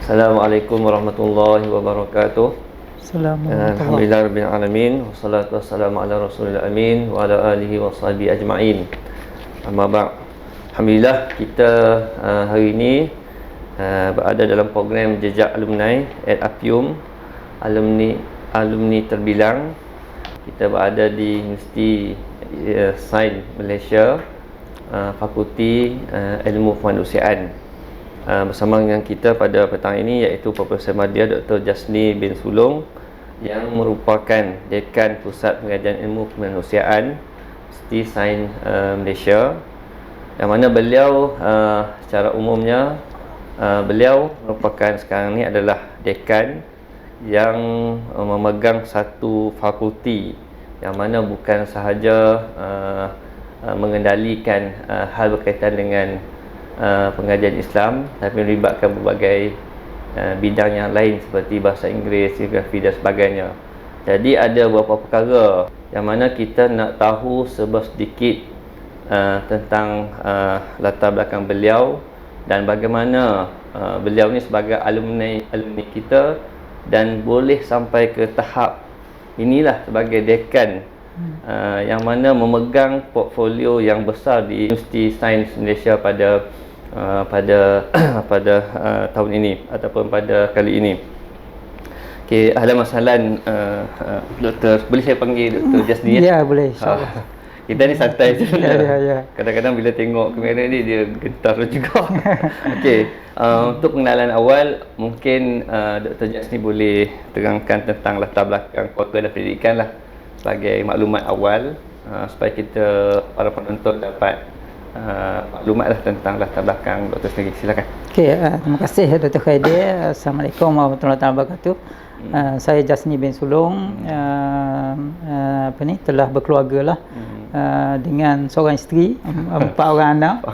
Assalamualaikum warahmatullahi wabarakatuh. Assalamualaikum. Alhamdulillahirabbil alamin wassalatu wassalamu ala rasulil amin wa ala alihi washabihi ajma'in. Amma ba'd. Alhamdulillah kita hari ini berada dalam program Jejak Alumni at Apium, alumni terbilang. Kita berada di Universiti Sains Malaysia, Fakulti Ilmu Kemanusiaan. Bersama dengan kita pada petang ini iaitu Profesor Madya Dr. Jasni bin Sulong yang merupakan Dekan Pusat Pengajian Ilmu Kemanusiaan Universiti Sains Malaysia, yang mana beliau secara umumnya beliau merupakan sekarang ni adalah Dekan yang memegang satu fakulti yang mana bukan sahaja mengendalikan hal berkaitan dengan pengajian Islam, tapi melibatkan berbagai bidang yang lain seperti bahasa Inggeris, geografi dan sebagainya. Jadi ada beberapa perkara yang mana kita nak tahu sedikit tentang latar belakang beliau dan bagaimana beliau ni sebagai alumni kita dan boleh sampai ke tahap inilah sebagai dekan yang mana memegang portfolio yang besar di Universiti Sains Malaysia pada tahun ini ataupun pada kali ini. Okey, ahlan wa sahlan Doktor. Boleh saya panggil Dr. Jasni? Ya, boleh, insya-Allah. Kita ni santai je. Ya. Kadang-kadang bila tengok kamera ni dia gentar juga. Okey, untuk pengenalan awal mungkin Dr. Jasni boleh terangkan tentang latar belakang keluarga dan pendidikan lah sebagai maklumat awal supaya kita para penonton dapat maklumatlah tentang latar belakang Dr. sendiri. Silakan. Okey, terima kasih Dr. Khaidir. Assalamualaikum warahmatullahi wabarakatuh. Saya Jasni bin Sulong, telah berkeluarga lah dengan seorang isteri, 4 orang anak.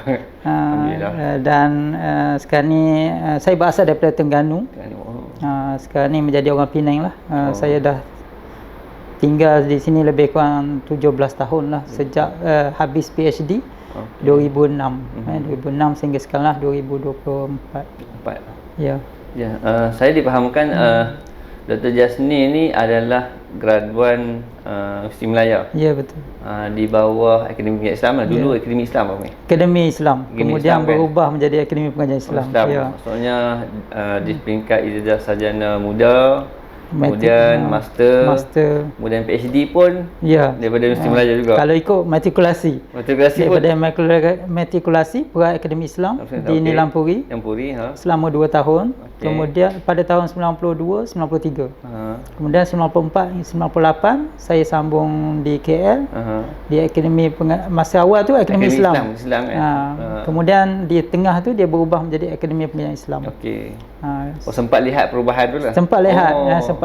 Dan sekarang ni saya berasal daripada Terengganu. Sekarang ni menjadi orang Penang lah. Saya dah tinggal di sini lebih kurang 17 tahun lah sejak habis PhD. 2006 sehingga sekarang lah 2024. Ya. Saya dipahamkan Dr. Jasni ni adalah graduan Universiti Melaya. Ya, betul. Di bawah Akademi Islam lah. Dulu Akademi Islam apa ni? Akademi Islam. Kemudian Islam, berubah menjadi Akademi Pengajian Islam. Ya. Maksudnya di peringkat ijazah sarjana muda, kemudian master, kemudian PhD pun daripada Universiti Melaya juga. Kalau ikut matrikulasi daripada matrikulasi Perak Akademi Islam di Nilam Puri selama 2 tahun. Kemudian pada tahun 92, 93. Kemudian 94, 98 saya sambung di KL di Akademi masa awal tu Akademi Islam. Kemudian di tengah tu dia berubah menjadi Akademi Pengajian Islam. Sempat lihat perubahan tu lah. Sempat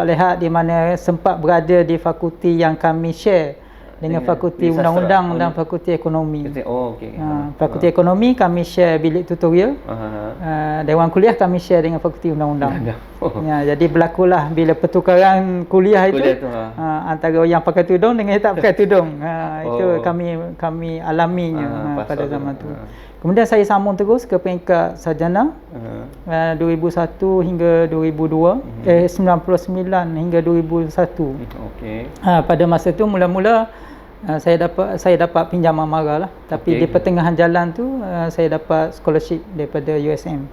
lihat di mana sempat berada di fakulti yang kami share dengan fakulti undang-undang dan fakulti ekonomi. Fakulti ekonomi kami share bilik tutorial. Dewan kuliah kami share dengan fakulti undang-undang. Jadi berlakulah bila pertukaran kuliah itu antara yang pakai tudung dengan yang tak pakai tudung. Itu kami alaminya pada zaman tu. Kemudian saya sambung terus ke peringkat sarjana 2001 hingga 2002, 99 hingga 2001. Pada masa tu mula-mula saya dapat pinjaman mara lah, tapi di pertengahan jalan tu saya dapat scholarship daripada USM.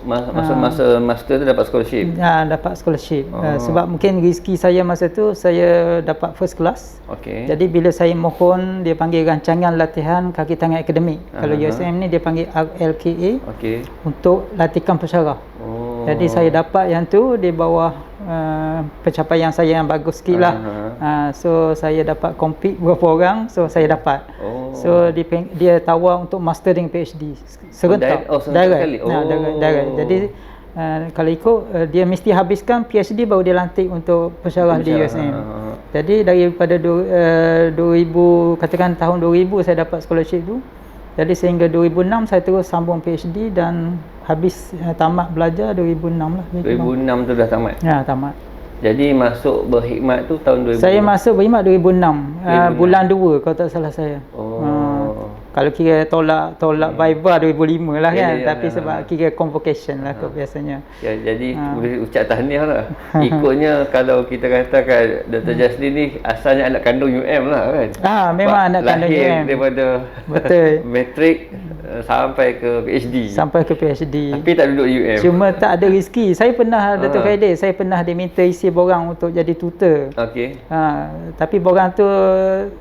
Masa master tu dapat scholarship? Dapat scholarship. Sebab mungkin rezeki saya masa tu saya dapat first class. Jadi bila saya mohon, dia panggil rancangan latihan kaki tangan akademik. Kalau USM ni dia panggil RLKA untuk latihan pensyarah. Jadi saya dapat yang tu di bawah pencapaian saya yang bagus sikit lah. So saya dapat compete beberapa orang, so saya dapat. So dia tawar untuk master dengan PhD serentak. Direct. Jadi kalau ikut dia mesti habiskan PhD baru dia lantik untuk pensyarah di USM. Jadi daripada 2000, katakan tahun 2000 saya dapat scholarship tu. Jadi sehingga 2006 saya terus sambung PhD dan habis tamat belajar 2006 lah. 2006 tu dah tamat? Ya, tamat. Jadi masuk berkhidmat tu tahun 2000? Saya masuk berkhidmat 2006. Bulan 2 kalau tak salah saya. Kalau kira tolak Viva 2005 lah kan. Tapi sebab kira convocation lah kot biasanya. Jadi boleh ucap tahniah lah. Ikutnya kalau kita katakan Dr. Jasni ni asalnya anak kandung UM lah kan. Memang anak kandung UM. Lahir daripada matrik sampai ke PhD. Sampai ke PhD. Tapi tak duduk UM. Cuma tak ada rezeki. Saya pernah Dr. Khairil, saya pernah diminta isi borang untuk jadi tutor. Tapi borang tu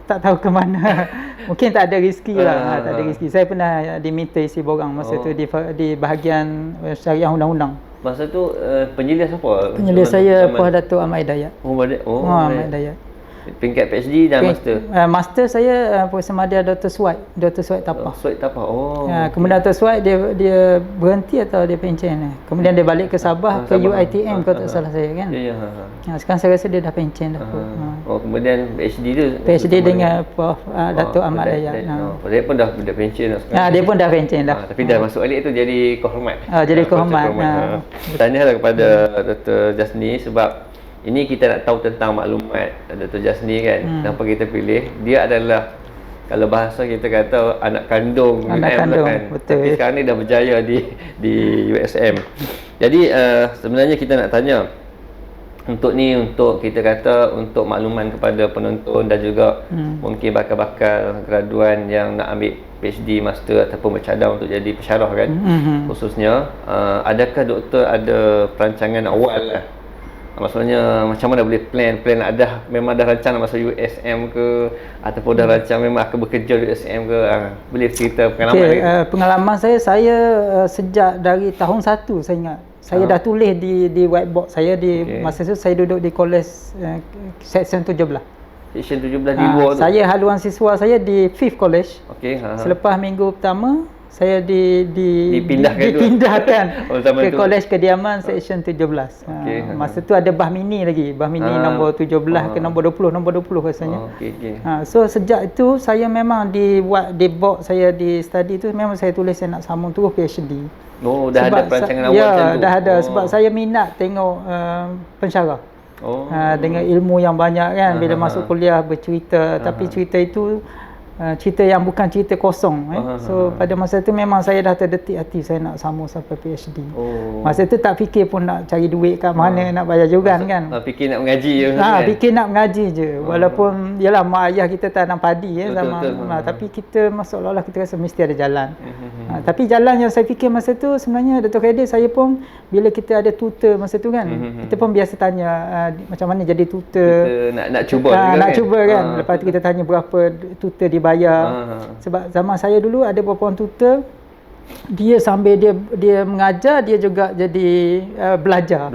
tak tahu ke mana. Mungkin tak ada rezeki lah. Tak ada rezeki. Saya pernah diminta isi borang masa tu di bahagian syariah undang-undang. Masa tu penyelia siapa? Penyelia saya Puan Datuk Ahmad Hidayat. Ahmad Hidayat. Peringkat PhD dan master. Master saya Profesor Madya Dr. Suwaid Tapah. Suwaid Tapah. Kemudian Dr. Suwaid dia berhenti atau dia pencen. Kemudian dia balik ke Sabah ke UiTM kalau tak salah saya kan. Sekarang saya rasa dia dah pencen dah. Kemudian PhD tu. PhD dengan Prof Datuk Ahmad Hidayat. Dia pun dah pencen dah sekarang. Dia pun dah pencen dah. Tapi dah masuk balik tu jadi kehormat. Jadi kehormat. Tahniahlah kepada Dr. Jasni sebab ini kita nak tahu tentang maklumat Dr. Jasni kan. Kenapa kita pilih? Dia adalah kalau bahasa kita kata anak kandung UM kan. Betul. Tapi sekarang ni dah berjaya di USM. Jadi sebenarnya kita nak tanya untuk kita kata untuk makluman kepada penonton dan juga mungkin bakal-bakal graduan yang nak ambil PhD, master ataupun bercadang untuk jadi pensyarah kan. Khususnya adakah doktor ada perancangan awal lah? Maksudnya macam mana boleh plan memang dah rancang nak masuk USM ke ataupun dah rancang memang akan bekerja di USM ke, boleh cerita pengalaman pengalaman saya sejak dari tahun 1 saya ingat saya dah tulis di whiteboard saya masa tu saya duduk di college section 17 di luar tu. Saya haluan siswa saya di 5th college. Selepas minggu pertama saya dipindahkan ke kolej kediaman section 17. Masa tu ada bah mini lagi, bah mini nombor 17 ke nombor 20 rasanya. So sejak itu saya memang di board saya di study tu memang saya tulis saya nak sambung terus PhD. Dah ada perancangan awal macam tu. Dah ada sebab saya minat tengok pensyarah. Dengan ilmu yang banyak kan bila masuk kuliah bercerita tapi cerita itu cerita yang bukan cerita kosong so pada masa tu memang saya dah terdetik hati saya nak sambung sampai PhD. Masa tu tak fikir pun nak cari duit kat mana nak bayar juran kan. Fikir nak mengaji je. Fikir nak mengaji je. Walaupun yalah mak ayah kita tanam padi tapi kita seolah-olah kita rasa mesti ada jalan. Tapi jalan yang saya fikir masa tu sebenarnya Dr. Khairil, saya pun bila kita ada tutor masa tu kan kita pun biasa tanya macam mana jadi tutor. Kita nak cuba juga kan. Lepas tu kita tanya berapa tutor dibayar. Sebab zaman saya dulu ada beberapa orang tutor dia sambil dia mengajar dia juga jadi belajar.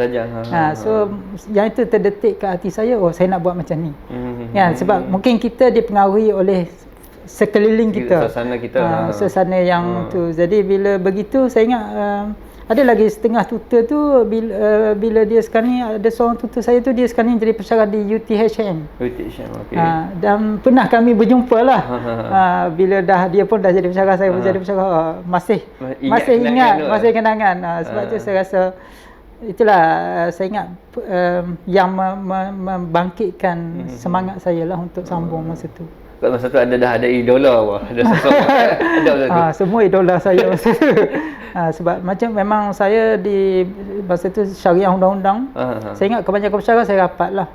So yang itu terdetik ke hati saya, saya nak buat macam ni. Sebab mungkin kita dipengaruhi oleh sekeliling kita. Suasana yang tu. Jadi bila begitu saya ingat ada lagi setengah tutor tu bila dia sekarang ni ada seorang tutor saya tu dia sekarang ni jadi pensyarah di UTHM. Dan pernah kami berjumpa lah. Bila dia pun dah jadi pensyarah, saya pun jadi pensyarah, masih ingat masih kenangan. Sebab tu saya rasa itulah saya ingat yang membangkitkan semangat saya lah untuk sambung masa tu. Masa tu dah ada idola ada sesuatu. Semua idola saya masa tu. Sebab macam memang saya di masa tu syariah undang-undang. Saya ingat kebanyakan pensyarah saya rapat lah.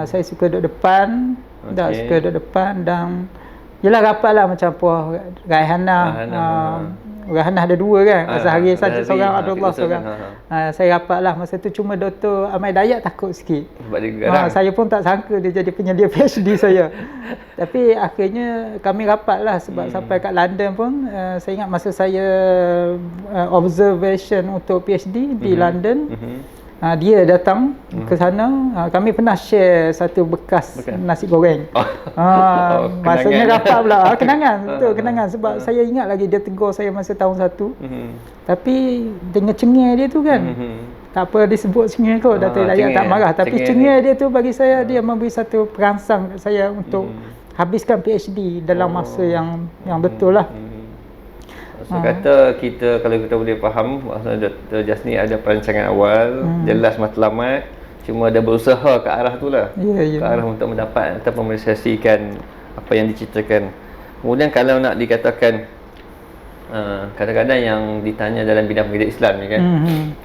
Saya suka duduk depan. Suka duduk depan dan yelah rapat lah macam Puan Raihanah ada dua kan. Azhari saja seorang, Abdullah seorang. Saya rapat lah masa tu. Cuma Dr. Ahmad Hidayat takut sikit sebab dia garang. Saya pun tak sangka dia jadi penyedia PhD saya. Tapi akhirnya kami rapat lah sebab sampai kat London pun saya ingat masa saya observation untuk PhD di London, dia datang ke sana, kami pernah share satu bekas nasi goreng. Maksudnya rapat pula. Kenangan, betul kenangan sebab saya ingat lagi dia tegur saya masa tahun 1. Tapi dengan cengir dia tu kan, tak apa disebut cengir kot, Datuk Hidayat tak marah. Tapi cengir dia tu bagi saya dia memberi satu perangsang kat saya untuk habiskan PhD dalam masa yang betul lah. So kata kita, kalau kita boleh faham, maksudnya Dr. Jasni ada perancangan awal, jelas matlamat, cuma ada berusaha ke arah tu lah. Ke arah untuk mendapat atau merealisasikan apa yang diceritakan Kemudian kalau nak dikatakan kadang-kadang yang ditanya dalam bidang pendidikan Islam ni kan,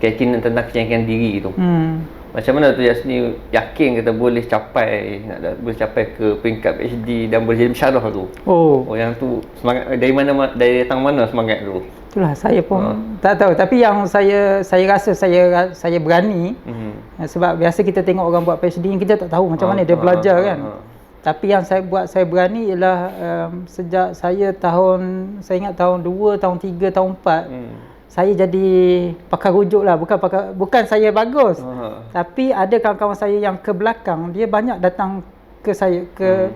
keyakinan tentang keyakinan diri tu. Macam mana tu Yasni yakin kita boleh capai ke peringkat PhD dan boleh jadi pensyarah tu? Oh, yang tu semangat dari datang mana semangat tu? Itulah saya pun tak tahu, tapi yang saya rasa saya berani sebab biasa kita tengok orang buat PhD kita tak tahu macam mana dia belajar kan. Tapi yang saya berani ialah sejak saya ingat tahun 2, tahun 3, tahun 4 saya jadi pakar rujuk lah, bukan saya bagus. Tapi ada kawan-kawan saya yang ke belakang, dia banyak datang ke saya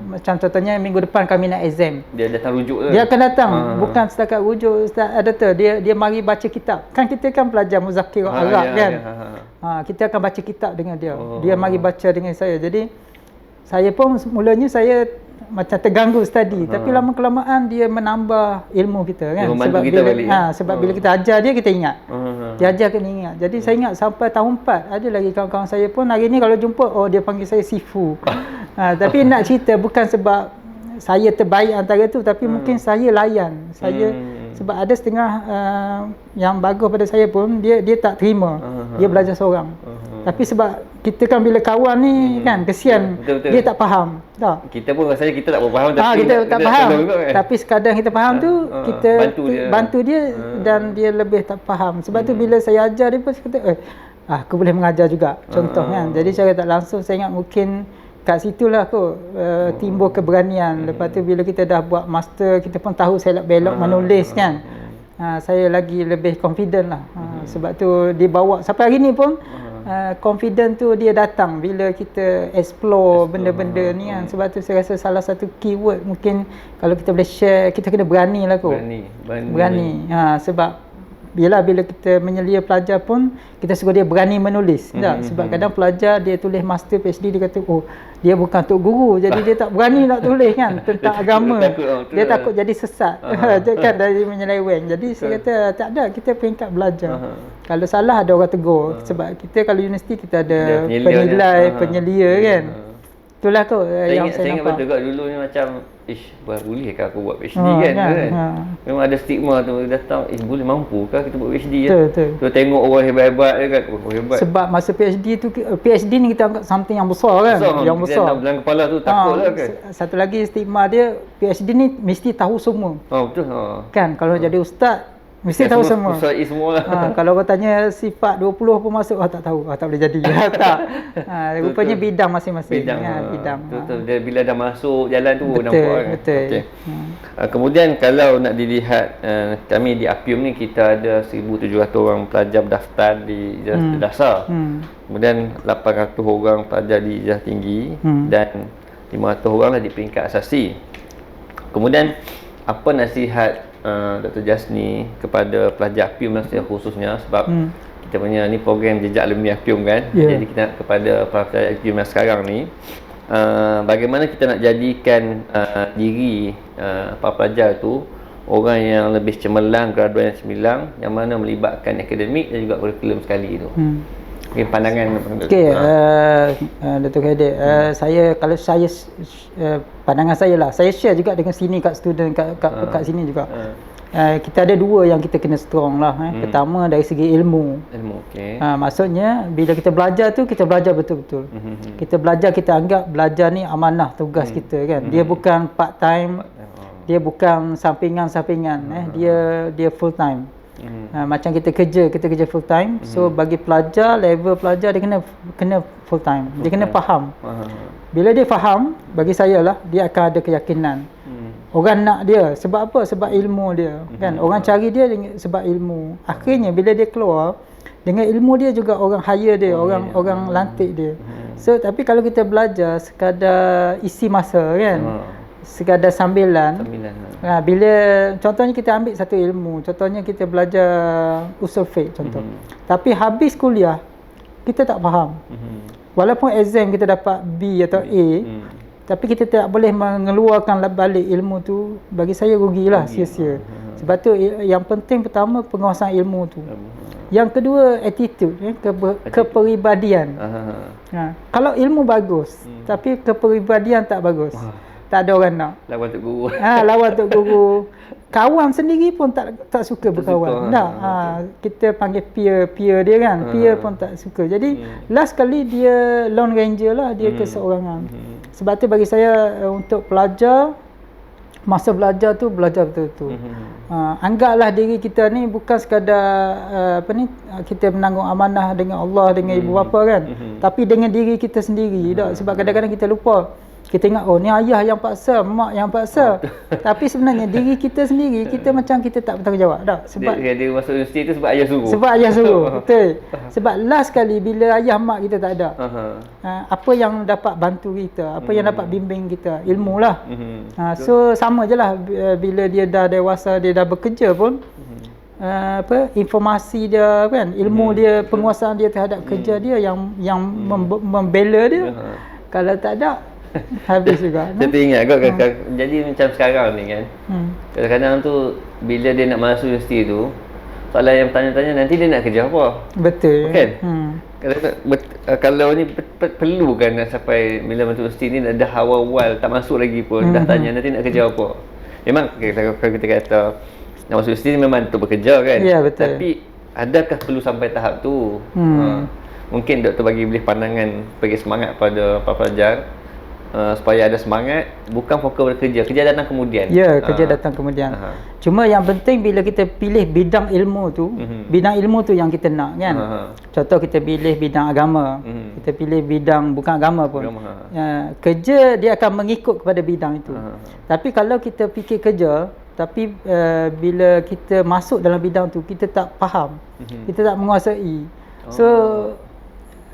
macam contohnya minggu depan kami nak exam. Dia datang rujuk tu. Dia akan datang, bukan setakat rujuk, dia mari baca kitab. Kan kita kan pelajar muzakir Arab kan. Kita akan baca kitab dengan dia. Dia mari baca dengan saya. Jadi saya pun mulanya saya macam terganggu study, tapi lama-kelamaan dia menambah ilmu kita kan. Sebab bila kita ajar dia, kita ingat. Dia ajar kena ingat. Jadi saya ingat sampai tahun 4 ada lagi kawan-kawan saya pun hari ni kalau jumpa, dia panggil saya Sifu. Tapi nak cerita bukan sebab saya terbaik antara tu, tapi mungkin saya layan. Sebab ada setengah yang bagus pada saya pun dia tak terima. Dia belajar seorang. Tapi sebab kita kan bila kawan ni kan kesian, betul. Dia tak faham. Tak. Kita pun rasanya kita tak faham, tapi kita tak faham. Tapi sekadar kita faham tu kita bantu dia dan dia lebih tak faham. Sebab tu bila saya ajar dia pun kata aku boleh mengajar juga. Contoh kan. Jadi secara tak langsung saya ingat mungkin kat situlah kot timbul keberanian. Lepas tu bila kita dah buat master, kita pun tahu selok belok menulis kan. Saya lagi lebih confident lah. Sebab tu dia bawa sampai hari ni pun confident tu dia datang bila kita explore benda-benda ni kan. Sebab tu saya rasa salah satu keyword mungkin kalau kita boleh share, kita kena berani lah kot. Berani. Sebab bila kita menyelia pelajar pun kita suruh dia berani menulis. Sebab kadang pelajar dia tulis master PhD, dia kata dia bukan tok guru, jadi dia tak berani nak tulis kan tentang agama. Dia takut jadi sesat. Kan dari menyeleweng. Jadi saya kata tak ada, kita peringkat belajar. Kalau salah ada orang tegur. Sebab kita kalau universiti kita ada penilai, penyelia kan. Itulah kot yang saya nampak. Saya ingat betul dulu ni macam boleh ke aku buat PhD kan? Memang ada stigma tu datang, boleh mampu ke kita buat PhD kan? Betul. Tu tengok orang hebat-hebat kan, hebat. Sebab masa PhD ni kita anggap something yang besar kan? Yang besar. Dalam kepala tu takutlah kan. Satu lagi stigma dia, PhD ni mesti tahu semua. Betul. Kan kalau jadi ustaz mesti tahu semua. Lah. Kalau kau tanya sifat 20 pun masuk, tak tahu. Tak boleh jadi. Tak. Rupanya bidang masing-masing. Bidang. Betul. Dia bila dah masuk jalan tu nampak kan. Betul. Okay. Kemudian kalau nak dilihat, kami di APIUM ni kita ada 1,700 orang pelajar berdaftar di dasar. Kemudian 800 orang pelajar di ijazah tinggi dan 500 orang lah di peringkat asasi. Kemudian apa nasihat Dr. Jasni kepada pelajar APIUM secara khususnya, sebab kita punya ni program jejak alumni APIUM kan. Jadi kita kepada para pelajar APIUM yang sekarang ni, bagaimana kita nak jadikan diri para pelajar tu orang yang lebih cemerlang, graduan yang cemerlang, yang mana melibatkan akademik dan juga kurikulum sekali tu. Mungkin pandangan Datuk Khadir, pandangan saya lah, saya share juga dengan sini kat student kat sini juga. Kita ada dua yang kita kena strong lah. Pertama dari segi ilmu. Maksudnya bila kita belajar tu, kita belajar betul-betul. Kita belajar, kita anggap belajar ni amanah, tugas kita kan. Dia bukan part time, dia bukan sampingan-sampingan. Dia full time. Macam kita kerja full time. So bagi pelajar, level pelajar dia kena full time. Dia kena faham. Bila dia faham, bagi saya lah, dia akan ada keyakinan. Orang nak dia sebab apa? Sebab ilmu dia kan. Orang cari dia sebab ilmu. Akhirnya bila dia keluar dengan ilmu dia juga orang hire dia, orang lantik dia. So tapi kalau kita belajar sekadar isi masa kan, sekadar sambilan. Bila contohnya kita ambil satu ilmu, contohnya kita belajar usul fiqh contoh. Tapi habis kuliah kita tak faham. Walaupun exam kita dapat B atau A, tapi kita tak boleh mengeluarkan balik ilmu tu, bagi saya rugilah, sia-sia. Sebab tu yang penting pertama penguasaan ilmu tu. Yang kedua attitude, kepribadian. Kalau ilmu bagus tapi kepribadian tak bagus, Tak ada orang nak. Lawan tok guru. Lawan tok guru. Kawan sendiri pun tak suka berkawan. Tak. Kita panggil peer dia kan. Peer pun tak suka. Jadi last kali dia lone ranger lah, dia keseorangan. Sebab tu bagi saya untuk pelajar, masa belajar tu belajar betul-betul. Anggaplah diri kita ni bukan sekadar kita menanggung amanah dengan Allah, dengan ibu bapa kan. Tapi dengan diri kita sendiri tak. Sebab kadang-kadang kita lupa. Kita ingat ni ayah yang paksa, mak yang paksa. Tapi sebenarnya diri kita sendiri, kita macam kita tak bertanggungjawab tak. Sebab dia masuk universiti tu sebab ayah suruh. Sebab ayah suruh. Betul. Sebab last kali bila ayah mak kita tak ada. Apa yang dapat bantu kita, apa yang dapat bimbing kita, ilmu lah. So sama je lah bila dia dah dewasa, dia dah bekerja pun informasi dia kan, ilmu dia, penguasaan dia terhadap kerja dia yang membela dia. Kalau tak ada habis juga. Saya teringat kot jadi macam sekarang ni kan. Kadang-kadang tu bila dia nak masuk universiti tu, soalan yang bertanya-tanya nanti dia nak kerja apa? Betul. Kan? Kalau ni perlu kan nak sampai bila masuk universiti ni dah awal-awal tak masuk lagi pun dah tanya nanti nak kerja apa? Memang kalau kita kata nak masuk universiti memang untuk bekerja kan. Ya, betul. Tapi adakah perlu sampai tahap tu? Mungkin doktor bagi pandangan, bagi semangat pada para pelajar supaya ada semangat, bukan fokus pada kerja datang kemudian. Ya, kerja datang kemudian. Cuma yang penting bila kita pilih bidang ilmu tu, bidang ilmu tu yang kita nak kan. Contoh kita pilih bidang agama, kita pilih bidang bukan agama pun. Kerja dia akan mengikut kepada bidang itu. Tapi kalau kita fikir kerja, tapi bila kita masuk dalam bidang tu kita tak faham, kita tak menguasai. So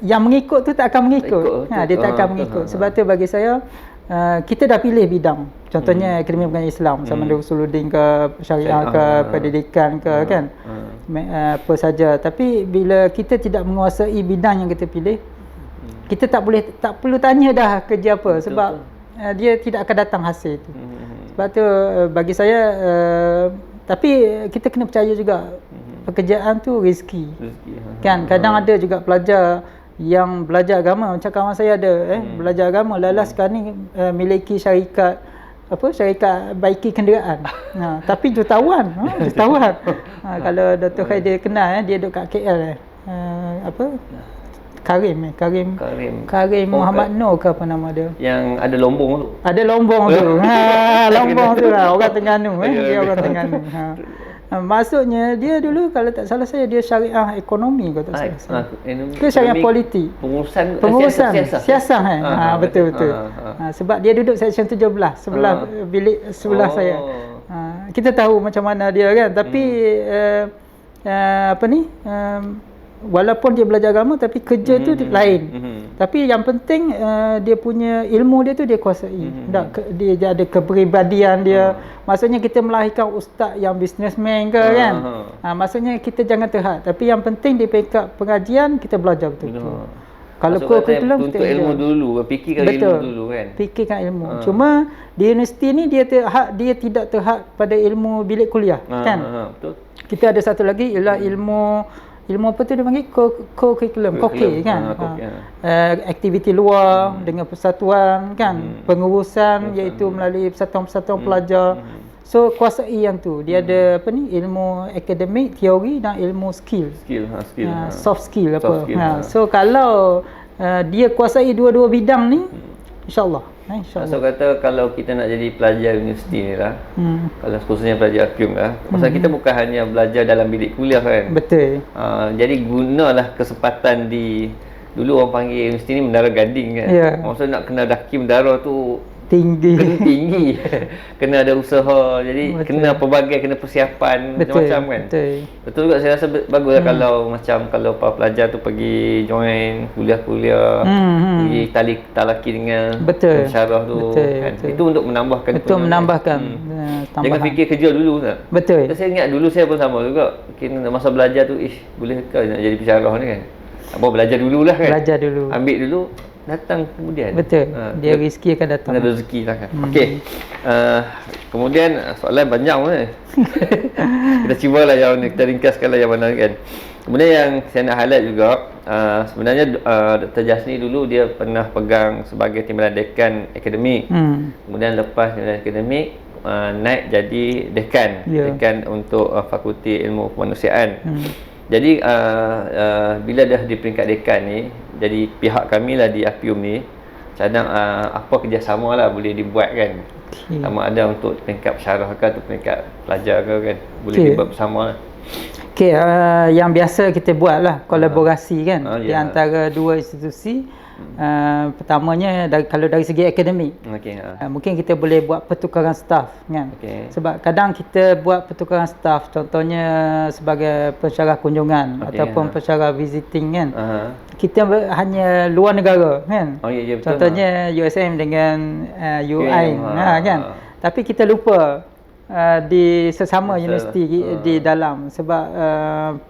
yang mengikut tu tak akan mengikut. Dia tak akan mengikut. Sebab tu bagi saya kita dah pilih bidang. Contohnya Akademi Pengajian Islam sama ada Usuluddin ke syariah ke pendidikan ke kan. Apa saja. Tapi bila kita tidak menguasai bidang yang kita pilih, kita tak perlu tanya dah kerja apa sebab dia tidak akan datang hasil tu. Sebab tu bagi saya tapi kita kena percaya juga pekerjaan tu rezeki. Kan kadang ada juga pelajar yang belajar agama macam kawan saya ada belajar agama lalas sekarang ni miliki syarikat baiki kenderaan. Tapi jutawan. Kalau Dr. Khaidir kenal dia duduk kat KL Karim Muhammad Nur ke apa nama dia? Yang ada lombong tu. Ada lombong tu. Lombong tu lah orang Terengganu dia orang Terengganu. Maksudnya dia dulu kalau tak salah saya dia syariah ekonomi kalau tak salah. Ke syariah politik. Pengurusan siasah betul. Sebab dia duduk section 17 sebelah bilik sebelah saya. Kita tahu macam mana dia kan tapi walaupun dia belajar agama tapi kerja tu lain. Tapi yang penting dia punya ilmu dia tu dia kuasai. Dia ada kepribadian dia. Maksudnya kita melahirkan ustaz yang businessman ke kan. Maksudnya kita jangan terhad. Tapi yang penting di peringkat pengajian kita belajar betul-betul. Kalau kurikulum untuk ilmu dulu, fikirkan ilmu dulu kan. Fikirkan ilmu. Cuma di universiti ni dia tidak terhad pada ilmu bilik kuliah kan. Betul. Kita ada satu lagi ialah ilmu apa tu dia panggil co-curriculum, kan. Aktiviti luar dengan persatuan kan, pengurusan iaitu melalui persatuan-persatuan pelajar. So kuasai yang tu. Dia ada ilmu akademik, teori dan ilmu skill. Soft skill apa. So kalau dia kuasai dua-dua bidang ni insya-Allah. So kata kalau kita nak jadi pelajar universiti ni lah, kalau khususnya pelajar akum lah, pasal kita bukan hanya belajar dalam bilik kuliah kan. Betul. Jadi gunalah kesempatan dulu orang panggil universiti ni menara gading kan. Maksudnya nak kena daki menara tu tinggi. Kena ada usaha. Jadi kena pelbagai, kena persiapan macam-macam kan. Betul juga saya rasa baguslah kalau para pelajar tu pergi join kuliah-kuliah, pergi talaki dengan pensyarah tu kan. Itu untuk menambahkan. Jangan fikir kerja dulu tak. Betul. Saya ingat dulu saya pun sama juga. Masa belajar tu boleh ke nak jadi pensyarah ni kan. Belajar dululah kan. Belajar dulu. Ambil dulu datang kemudian. Betul. Dia rezeki akan datang. Ada rezeki lah kan. Okey. Kemudian soalan banyak ni. Kita cubalah yang kita ringkaskanlah yang mana kan. Kemudian yang saya nak highlight juga, sebenarnya Dr. Jasni dulu dia pernah pegang sebagai timbalan dekan akademik. Kemudian lepas timbalan akademik naik jadi dekan, dekan untuk Fakulti Ilmu Kemanusiaan. Jadi bila dah di peringkat dekan ni, jadi pihak kami lah di APIUM ni cadang apa kerjasama lah boleh dibuat kan. Sama ada untuk peringkat pensyarah ke atau peringkat pelajar ke kan, boleh dibuat bersama lah. Okey, yang biasa kita buat lah kolaborasi kan di antara dua institusi. Pertamanya kalau dari segi akademik, mungkin kita boleh buat pertukaran staf kan. Sebab kadang kita buat pertukaran staf, contohnya sebagai pensyarah kunjungan ataupun pensyarah visiting kan. Kita hanya luar negara kan. Contohnya USM dengan UI kan. Tapi kita lupa di sesama universiti di dalam, sebab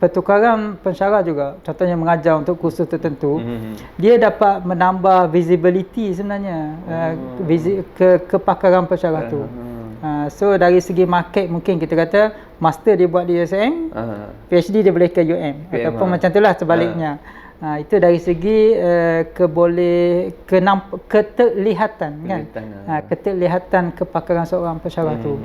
pertukaran pensyarah juga, contohnya mengajar untuk kursus tertentu, dia dapat menambah visibility sebenarnya, kepakaran pensyarah tu. So dari segi market, mungkin kita kata master dia buat di USM, PhD dia boleh ke UM ataupun macam itulah sebaliknya. Itu dari segi keterlihatan kan, keterlihatan kepakaran seorang pensyarah tu.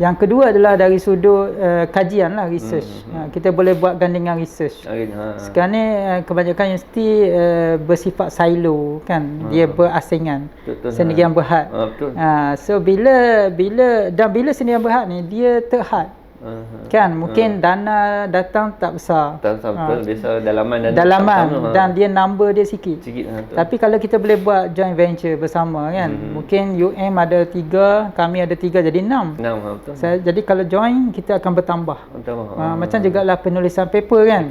Yang kedua adalah dari sudut kajian lah, research. Kita boleh buat gandingan research. Sekarang ni kebanyakan universiti bersifat silo kan, dia berasingan, sendirian berhad. So bila sendirian berhad ni dia terhad. Kan mungkin dana datang tak besar. Betul. Biasa dalaman dan dia number dia sikit. Tapi kalau kita boleh buat joint venture bersama kan, mungkin UM ada 3, kami ada 3, jadi 6. Betul. Jadi kalau join kita akan bertambah. Macam jugalah penulisan paper kan.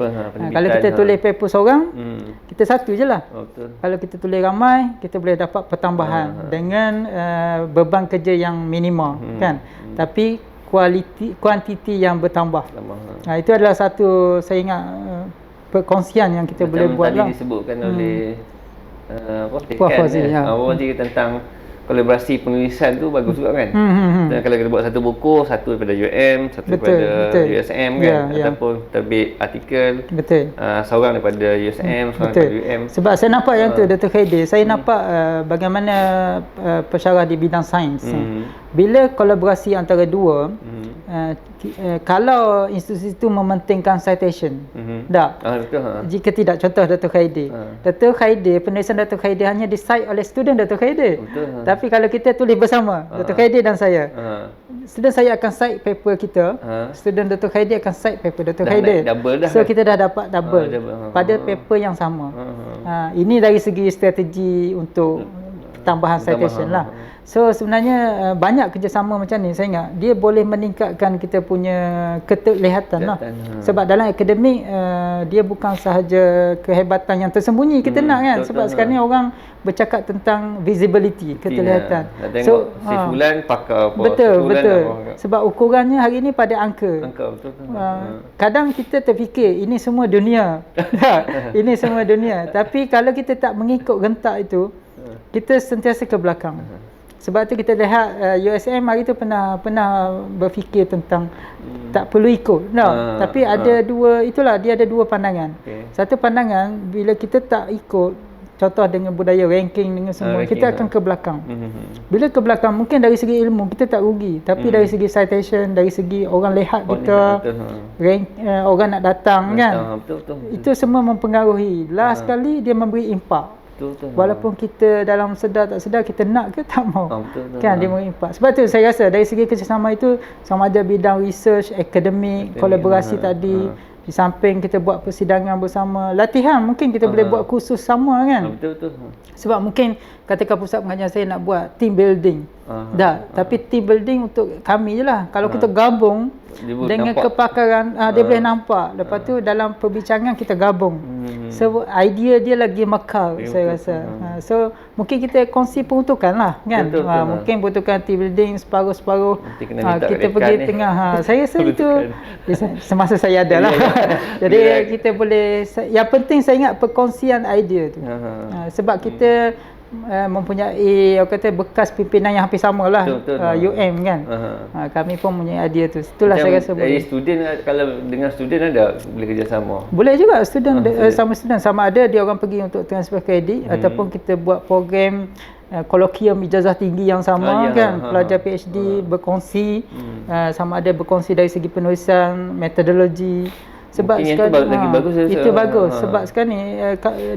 Kalau kita tulis paper seorang, kita satu je lah. Kalau kita tulis ramai, kita boleh dapat pertambahan dengan beban kerja yang minima kan. Tapi kuantiti yang bertambah. Itu adalah satu, saya ingat, perkongsian yang kita boleh buat lah. Tadi disebutkan oleh Puan Fauzi tentang kolaborasi penulisan tu bagus juga kan. Dan kalau kita buat satu buku, satu daripada UM, satu daripada USM kan, ataupun terbit artikel, seorang daripada USM, seorang daripada UM. Sebab saya nampak yang tu Dr. Khairil, saya nampak bagaimana pensyarah di bidang sains, bila kolaborasi antara dua, kalau institusi itu mementingkan citation, tak? Jika tidak, contoh Dr. Khairil, Dr. Khairil, penulisan Dr. Khairil hanya di-cite oleh student Dr. Khairil. Tapi kalau kita tulis bersama, Dr. Khairil dan saya, student saya akan cite paper kita, student Dr. Khairil akan cite paper Dr. Khairil. So kita dah dapat double pada paper yang sama. Ini dari segi strategi untuk tambahan citation lah. So sebenarnya banyak kerjasama macam ni, saya ingat dia boleh meningkatkan kita punya keterlihatan lah. Sebab dalam akademik dia bukan sahaja kehebatan yang tersembunyi kita nak kan. Sebab sekarang ni orang bercakap tentang visibility, keterlihatan. So si fulan pakar apa, betul. Sebab ukurannya hari ni pada angka. Kadang kita terfikir ini semua dunia. Ini semua dunia. Tapi kalau kita tak mengikut rentak itu, kita sentiasa ke belakang. Sebab tu kita lihat USM hari tu pernah berfikir tentang tak perlu ikut. Tapi ada dua, itulah dia ada dua pandangan. Satu pandangan, bila kita tak ikut, contoh dengan budaya ranking dengan semua, kita akan ke belakang. Bila ke belakang, mungkin dari segi ilmu kita tak rugi, tapi dari segi citation, dari segi orang lihat kita, orang nak datang kan, itu semua mempengaruhi. Last sekali dia memberi impak. Walaupun kita dalam sedar tak sedar kita nak ke tak mau, kan dia memberi impak. Sebab tu saya rasa dari segi kerjasama itu, sama ada bidang research, akademik, kolaborasi tadi, di samping kita buat persidangan bersama, latihan mungkin kita boleh buat kursus sama kan. Sebab mungkin katakan pusat pengajian saya nak buat team building, tapi team building untuk kami je lah. Kalau kita gabung dengan kepakaran, dia boleh nampak. Lepas tu dalam perbincangan kita gabung, so idea dia lagi mekar, saya rasa. So mungkin kita kongsi peruntukan lah kan. Mungkin peruntukan team building separuh-separuh, kita pergi tengah. Saya rasa itu semasa saya ada lah. Jadi kita boleh, yang penting saya ingat perkongsian idea tu. Sebab kita mempunyai bekas pimpinan yang hampir sama lah, UM kan. Kami pun mempunyai idea tu. Itulah macam saya rasa boleh. Student, kalau dengan student ada boleh kerjasama? Boleh juga student sama student, sama ada dia orang pergi untuk transfer kredit ataupun kita buat program kolokium ijazah tinggi yang sama kan. Pelajar PhD berkongsi, sama ada berkongsi dari segi penulisan, metodologi. Sebab sekarang lagi bagus itu bagus sebab sekarang ni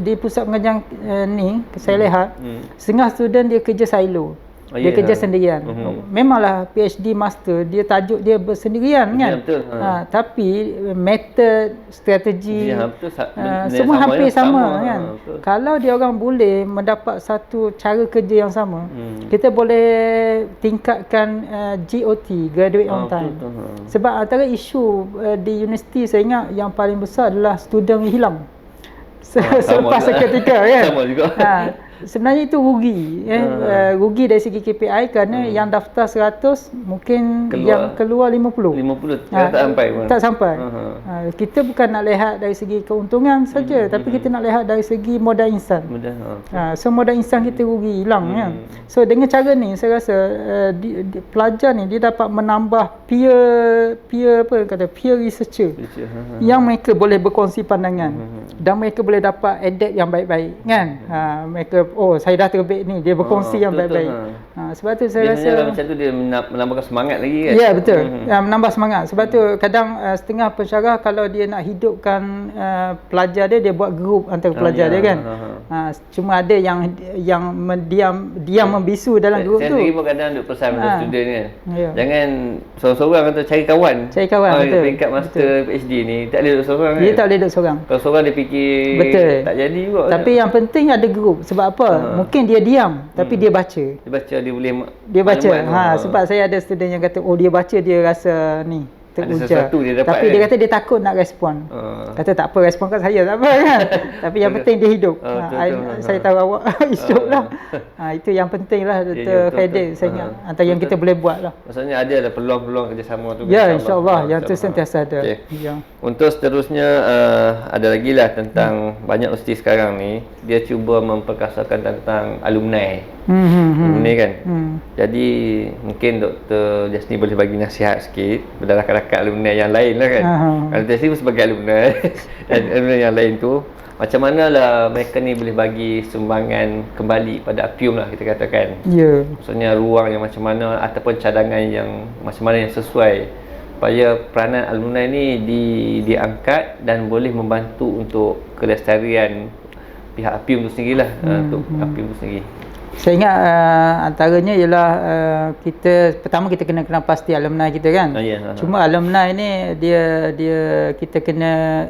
di pusat pengajian ni saya lihat setengah student dia kerja silo. Dia kerja sendirian. Memanglah PhD master dia tajuk dia bersendirian kan. Tapi method, strategi semua hampir sama kan. Kalau dia orang boleh mendapat satu cara kerja yang sama, kita boleh tingkatkan GOT, graduate on time. Sebab antara isu di universiti saya ingat yang paling besar adalah student hilang selepas seketika kan. Sama juga. Sebenarnya itu rugi rugi dari segi KPI kerana yang daftar 100 mungkin yang keluar 50 tak sampai pun. Tak sampai. Kita bukan nak lihat dari segi keuntungan saja, tapi kita nak lihat dari segi modal insan. So modal insan kita rugi, hilang kan. So dengan cara ni saya rasa pelajar ni dia dapat menambah peer researcher yang mereka boleh berkongsi pandangan dan mereka boleh dapat adapt yang baik-baik kan. Mereka saya dah terbit ni, dia berkongsi yang baik-baik. Sebab tu saya rasa macam tu dia menambahkan semangat lagi kan. Ya betul. Menambah semangat. Sebab tu kadang setengah pensyarah kalau dia nak hidupkan pelajar dia buat grup antara pelajar dia kan. Cuma ada yang diam membisu dalam grup tu. Saya sendiri pun kadang duk pesan pada student kan. Jangan seorang-seorang kata cari kawan. Betul. Peringkat master PhD ni tak boleh duduk seorang kan. Dia tak boleh duduk seorang. Kalau seorang dia fikir tak jadi juga. Tapi yang penting ada grup. Sebab apa? Mungkin dia diam tapi dia baca. Dia boleh baca. Sebab saya ada student yang kata dia baca dia rasa ni teruja. Tapi dia kata dia takut nak respon. Kata tak apa, respon kat saya tak apa kan. Tapi yang penting dia hidup. Saya tahu awak hidup lah. Itu yang penting lah Dr. Khairil, saya ingat antara yang kita boleh buat lah. Maksudnya ada peluang-peluang kerjasama tu. Ya, insyaAllah yang tu sentiasa ada. Untuk seterusnya ada lagi lah tentang banyak universiti sekarang ni dia cuba memperkasakan tentang alumni. Ini kan. Jadi mungkin Dr. Jasni boleh bagi nasihat sikit kepada rakan-rakan alumni yang lain lah kan. Kalau Jasni pun sebagai alumni dan alumni yang lain tu, macam mana lah mereka ni boleh bagi sumbangan kembali pada APIUM lah kita katakan. Maksudnya ruang yang macam mana ataupun cadangan yang macam mana yang sesuai supaya peranan alumni ni diangkat dan boleh membantu untuk kelestarian pihak APIUM tu sendirilah. Untuk APIUM tu sendiri. Saya ingat antaranya ialah pertama kita kena pasti alumni kita kan. Cuma alumni ni dia kita kena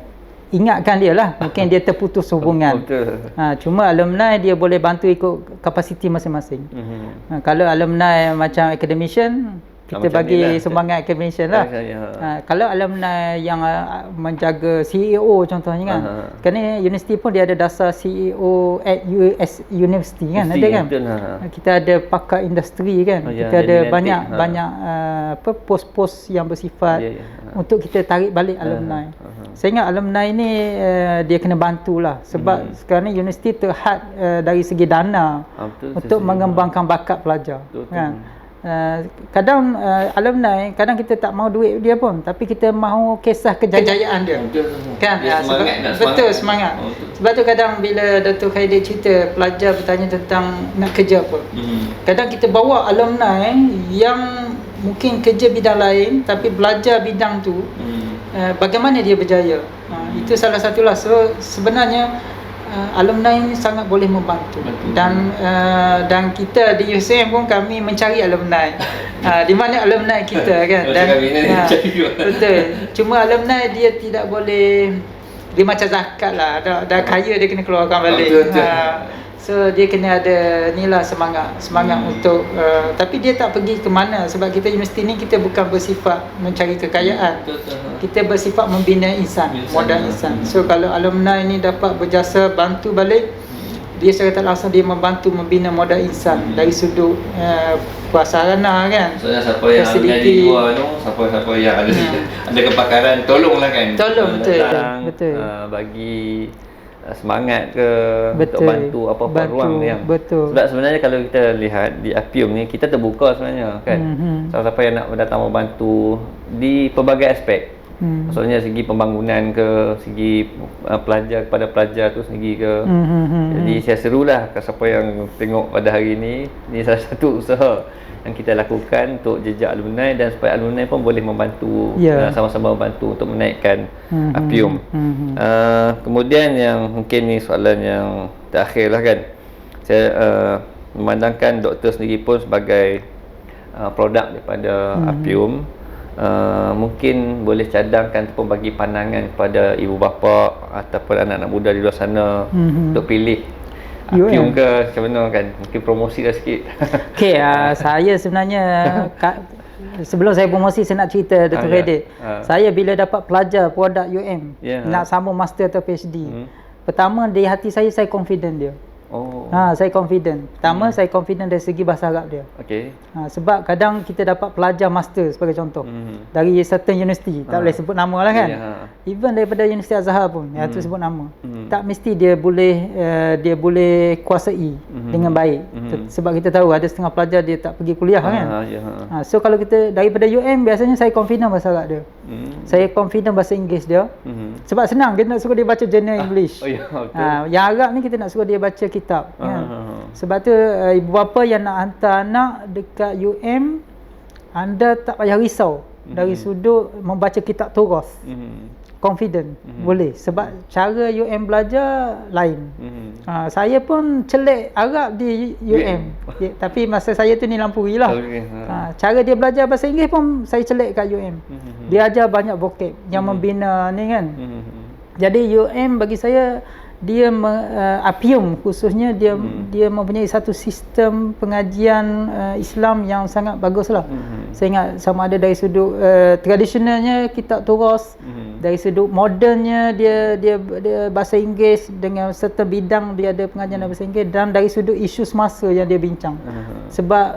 ingatkan dia lah. Mungkin dia terputus hubungan. Cuma alumni dia boleh bantu ikut kapasiti masing-masing. Kalau alumni macam academician, kita bagi sumbangan academician lah. Kalau alumni yang menjaga CEO contohnya kan. Kerana universiti pun dia ada dasar CEO at US University kan, ada kan. Kita ada pakar industri kan. Kita ada banyak pos-pos yang bersifat untuk kita tarik balik alumni. Saya ingat alumni ni dia kena bantulah sebab sekarang ni universiti terhad dari segi dana untuk mengembangkan bakat pelajar kan. Kadang alumni kadang kita tak mau duit dia pun, tapi kita mahu kisah kejayaan dia kan. Semangat. Sebab tu kadang bila Dr. Khairil cerita pelajar bertanya tentang nak kerja apa, kadang kita bawa alumni yang mungkin kerja bidang lain tapi belajar bidang tu, bagaimana dia berjaya. Itu salah satulah. So sebenarnya alumni ini sangat boleh membantu. Dan kita di USM pun kami mencari alumni. Di mana alumni kita kan. Dan betul. Cuma alumni dia tidak boleh, dia macam zakat lah. Dah kaya dia kena keluarkan balik. So dia kena ada inilah semangat untuk tapi dia tak pergi ke mana sebab kita universiti ni kita bukan bersifat mencari kekayaan. Kita bersifat membina insan, modal insan. So kalau alumni ni dapat berjasa bantu balik, dia secara tak langsung dia membantu membina modal insan dari sudut prasarana kan. Soalnya siapa yang menjadi luar tu, siapa yang ada kepakaran, tolonglah kan. Tolong, betul. Bagi semangat ke untuk bantu apa-apa ruang yang. Sebab sebenarnya kalau kita lihat di Apium ni, kita terbuka sebenarnya kan. Siapa-siapa yang nak datang membantu di pelbagai aspek. Maksudnya segi pembangunan ke, segi pelajar kepada pelajar tu segi ke. Jadi saya serulah ke siapa yang tengok pada hari ni salah satu usaha yang kita lakukan untuk jejak alumni dan supaya alumni pun boleh membantu, sama-sama membantu untuk menaikkan Apium. Kemudian yang mungkin ni soalan yang terakhir lah kan. Saya memandangkan doktor sendiri pun sebagai produk daripada Apium. Mungkin boleh cadangkan ataupun bagi pandangan kepada ibu bapa ataupun anak-anak muda di luar sana untuk pilih Apium ke macam mana kan, mungkin promosi dah sikit. Okey, saya sebenarnya sebelum saya promosi saya nak cerita Dr. Khairil. Saya bila dapat pelajar produk UM nak sambung master atau PhD, pertama di hati saya confident dia. Saya confident. Pertama saya confident dari segi bahasa Arab dia. Sebab kadang kita dapat pelajar master sebagai contoh dari certain university, tak boleh sebut nama lah kan. Even daripada Universiti Azhar pun, tu sebut nama. Tak mesti dia boleh kuasai dengan baik. Sebab kita tahu ada setengah pelajar dia tak pergi kuliah kan. So kalau kita daripada UM, biasanya saya confident bahasa Arab dia. Saya confident bahasa Inggeris dia. Sebab senang, kita nak suruh dia baca journal English. Yang Arab ni kita nak suruh dia baca kitab kan. Sebab tu ibu bapa yang nak hantar anak dekat UM, anda tak payah risau dari sudut membaca kitab Taurat. Confident boleh, sebab cara UM belajar lain. Saya pun celik Arab di UM. Tapi masa saya tu ni Lampuri lah. Cara dia belajar bahasa Inggeris pun saya celik kat UM. Dia ajar banyak vocab yang membina ni kan. Jadi UM bagi saya dia Apium khususnya dia mempunyai satu sistem pengajian Islam yang sangat baguslah. Saya ingat sama ada dari sudut tradisionalnya kitab Turas, dari sudut modernnya dia bahasa Inggeris dengan serta bidang dia ada pengajian bahasa Inggeris, dan dari sudut isu semasa yang dia bincang. Sebab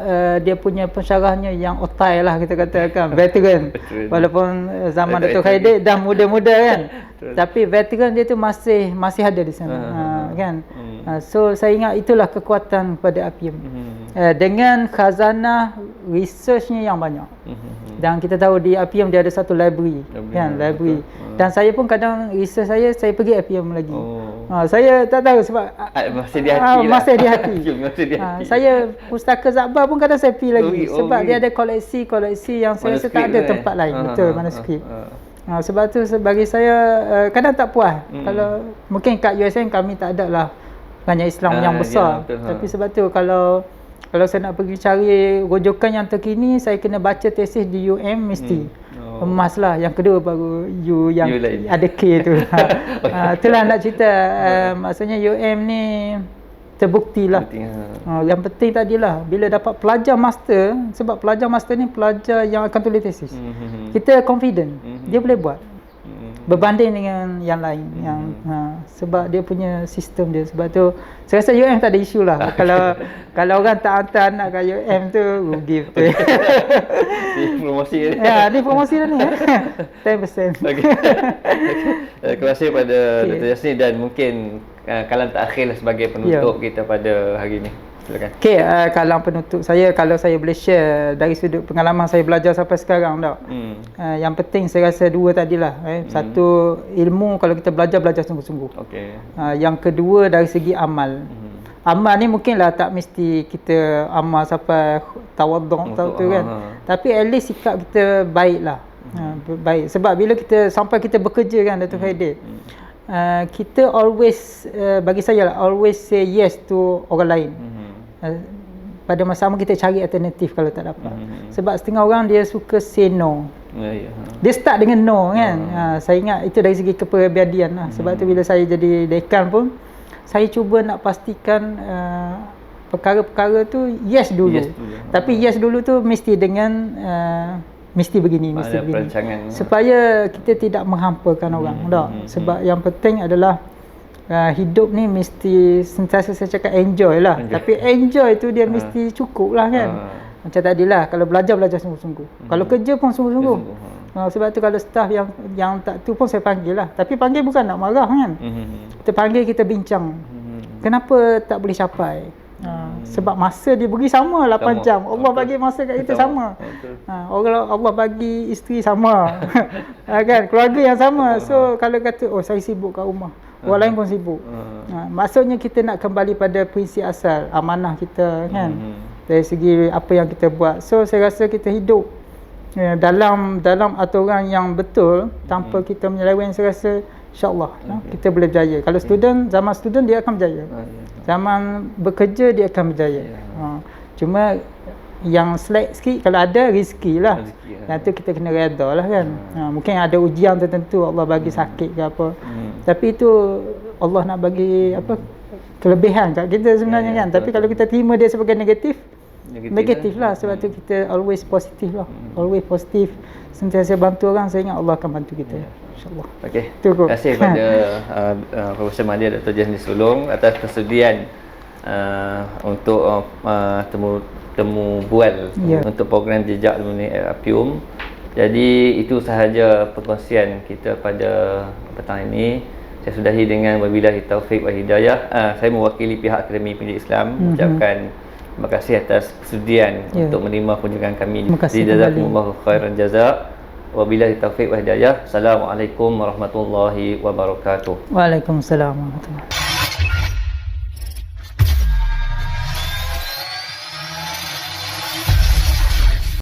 dia punya pensyarahnya yang otai lah kita katakan, veteran. Walaupun zaman Dr. Khairil dah muda-muda kan. Tapi veteran dia tu masih ada di sana. Kan. So saya ingat itulah kekuatan pada Apium. Dengan khazanah researchnya yang banyak. Dan kita tahu di Apium dia ada satu library kan, library. Dan saya pun kadang research saya pergi Apium lagi. Saya tak tahu sebab masih di hati. Masih di hati. Saya pustaka Zakbar pun kadang saya pergi lagi sebab dia ada koleksi yang saya rasa tak ada tempat lain. Betul, manuskrip. Sebab tu bagi saya kadang tak puas. Kalau mungkin kat USM kami tak ada lah banyak Islam yang besar. Tapi sebab tu kalau saya nak pergi cari rujukan yang terkini, saya kena baca tesis di UM mesti. Emas lah. Yang kedua baru U yang ada K tu. Itulah nak cerita. Maksudnya UM ni terbukti lah. Yang penting tadilah bila dapat pelajar master, sebab pelajar master ni pelajar yang akan tulis tesis. Kita confident dia boleh buat berbanding dengan yang lain yang sebab dia punya sistem dia. Sebab tu saya rasa UM tak ada isu lah. Kalau orang tak hantar anak kat UM tu rugi betul. Ni promosi ni. Ni promosi dah ni 10%. Terima kasih pada Dr. Yasni, dan mungkin kalam terakhir lah sebagai penutup kita pada hari ni. Silakan. Kalam penutup saya, kalau saya boleh share dari sudut pengalaman saya belajar sampai sekarang tak. Yang penting saya rasa dua tadilah. Satu, ilmu kalau kita belajar sungguh-sungguh. Yang kedua dari segi amal. Amal ni mungkinlah tak mesti kita amal sampai tawaduk tu kan. Tapi at least sikap kita baiklah. Baik. Sebab bila kita sampai kita bekerja kan Dr. Khairil, kita always bagi saya lah, always say yes to orang lain. Pada masa sama kita cari alternatif kalau tak dapat. Sebab setengah orang dia suka say no. Dia start dengan no kan. Saya ingat itu dari segi kepribadian lah. Sebab tu bila saya jadi dekan pun, saya cuba nak pastikan perkara-perkara tu yes dulu. Tapi yes dulu tu mesti dengan mesti begini, mesti begini. Supaya kita tidak menghampakan orang. Sebab yang penting adalah hidup ni mesti sentiasa saya cakap enjoy lah. Tapi enjoy tu dia mesti cukup lah kan. Macam tadilah, kalau belajar sungguh-sungguh. Kalau kerja pun sungguh-sungguh. Sebab tu kalau staff yang tak tu pun saya panggil lah. Tapi panggil bukan nak marah kan. Kita panggil, kita bincang. Kenapa tak boleh capai? Sebab masa dia beri sama 8 jam. Allah bagi masa kat kita sama. Allah bagi isteri sama. Kan, keluarga yang sama. So kalau kata saya sibuk kat rumah, orang lain pun sibuk. Maksudnya kita nak kembali pada prinsip asal amanah kita kan. Dari segi apa yang kita buat. So saya rasa kita hidup dalam aturan yang betul tanpa kita menyeleweng. Saya rasa insya-Allah kita boleh berjaya. Kalau zaman student dia akan berjaya. Zaman bekerja dia akan berjaya. Cuma yang slack sikit kalau ada rezeki lah. Yang tu kita kena redha lah kan. Mungkin ada ujian tertentu, Allah bagi sakit ke apa. Tapi itu Allah nak bagi apa kelebihan kat kita sebenarnya kan. Tapi kalau kita terima dia sebagai negatif lah. Sebab tu kita always positif lah. Always positif. Sentiasa bantu orang, saya ingat Allah akan bantu kita. InsyaAllah. Okey. Terima kasih kepada Profesor Mahdi Dr. Jasni Sulong atas persediaan untuk temu bual untuk program Jejak Alumni Apium. Jadi itu sahaja perkongsian kita pada petang ini. Saya sudahi dengan wabillahi taufiq wa hidayah. Saya mewakili pihak Akademi Pendidikan Islam mengucapkan terima kasih atas persediaan untuk menerima kunjungan kami. Jazakumullahu khairan jazak. Wabillahi taufiq wa hidayah. Assalamualaikum warahmatullahi wabarakatuh. Waalaikumsalam warahmatullahi wabarakatuh.